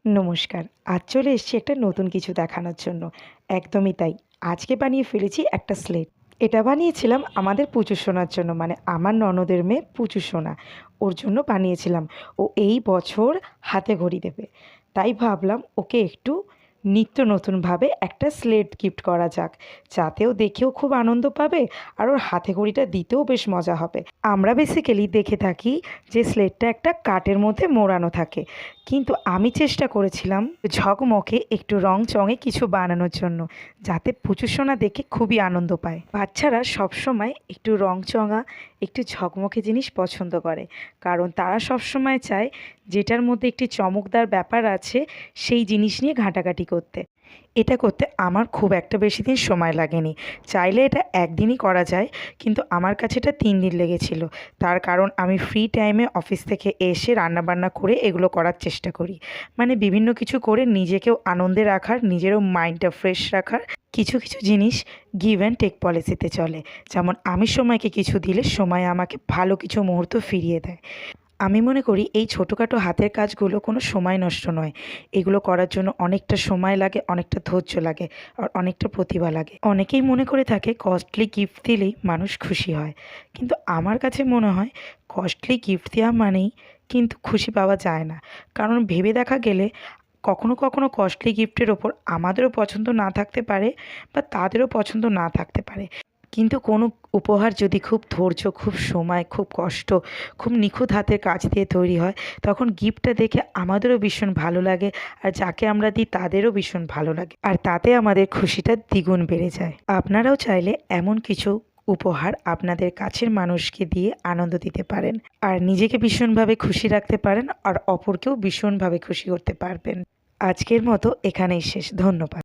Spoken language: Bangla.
নমস্কার। আজ চলে এসেছি একটা নতুন কিছু দেখানোর জন্য। একদমই তাই। আজকে বানিয়ে ফেলেছি একটা স্লেট। এটা বানিয়েছিলাম আমাদের পুচু সোনার জন্য, মানে আমার ননদের মেয়ে পুচু সোনা। ওর জন্য বানিয়েছিলাম। ও এই বছর হাতে ঘড়ি দেবে। তাই ভাবলাম ওকে একটু নিত্য নতুনভাবে একটা স্লেট গিফট করা যাক। যাতে ও দেখেও খুব আনন্দ পাবে আর ওর হাতে ঘড়িটা দিতেও বেশ মজা হবে। আমরা বেসিক্যালি দেখে থাকি যে স্লেটটা একটা কাঠের মধ্যে মোড়ানো থাকে। কিন্তু আমি চেষ্টা করেছিলাম ঝকমকে একটু রংচঙে কিছু বানানোর জন্য, যাতে পুচু সোনা দেখে খুবই আনন্দ পায়। বাচ্চারা সবসময় একটু রংচঙা, একটু ঝকমকে জিনিস পছন্দ করে, কারণ তারা সবসময় চায় যেটার মধ্যে একটি চমকদার ব্যাপার আছে সেই জিনিস নিয়ে ঘাঁটাঘাঁটি করতে। এটা করতে আমার খুব একটা বেশি দিন সময় লাগেনি। চাইলে এটা একদিনই করা যায়, কিন্তু আমার কাছে এটা 3 দিন লেগেছিল। তার কারণ আমি ফ্রি টাইমে অফিস থেকে এসে রান্নাবান্না করে এগুলো করার চেষ্টা করি। মানে বিভিন্ন কিছু করে নিজেকেও আনন্দে রাখার, নিজেরও মাইন্ডটা ফ্রেশ রাখার। কিছু কিছু জিনিস গিভ অ্যান্ড টেক পলিসিতে চলে। যেমন আমি সময়কে কিছু দিলে সময় আমাকে ভালো কিছু মুহূর্ত ফিরিয়ে দেয়। আমি মনে করি এই ছোটোখাটো হাতের কাজগুলো কোনো সময় নষ্ট নয়। এগুলো করার জন্য অনেকটা সময় লাগে, অনেকটা ধৈর্য লাগে, আর অনেকটা প্রতিভা লাগে। অনেকেই মনে করে থাকে কস্টলি গিফট দিলেই মানুষ খুশি হয়, কিন্তু আমার কাছে মনে হয় কস্টলি গিফট দেওয়া মানেই কিন্তু খুশি পাওয়া যায় না। কারণ ভেবে দেখা গেলে কখনো কখনো কস্টলি গিফটের ওপর আমাদেরও পছন্দ না থাকতে পারে, বা তাদেরও পছন্দ না থাকতে পারে। কিন্তু কোনো উপহার যদি খুব ধৈর্য, খুব সময়, খুব কষ্ট, খুব নিখুঁত হাতের কাজ দিয়ে তৈরি হয়, তখন গিফটটা দেখে আমাদেরও ভীষণ ভালো লাগে, আর যাকে আমরা দিই তাদেরও ভীষণ ভালো লাগে, আর তাতে আমাদের খুশিটা দ্বিগুণ বেড়ে যায়। আপনারাও চাইলে এমন কিছু উপহার আপনাদের কাছের মানুষকে দিয়ে আনন্দ দিতে পারেন, আর নিজেকে ভীষণভাবে খুশি রাখতে পারেন, আর অপরকেও ভীষণভাবে খুশি করতে পারবেন। আজকের মতো এখানেই শেষ। ধন্যবাদ।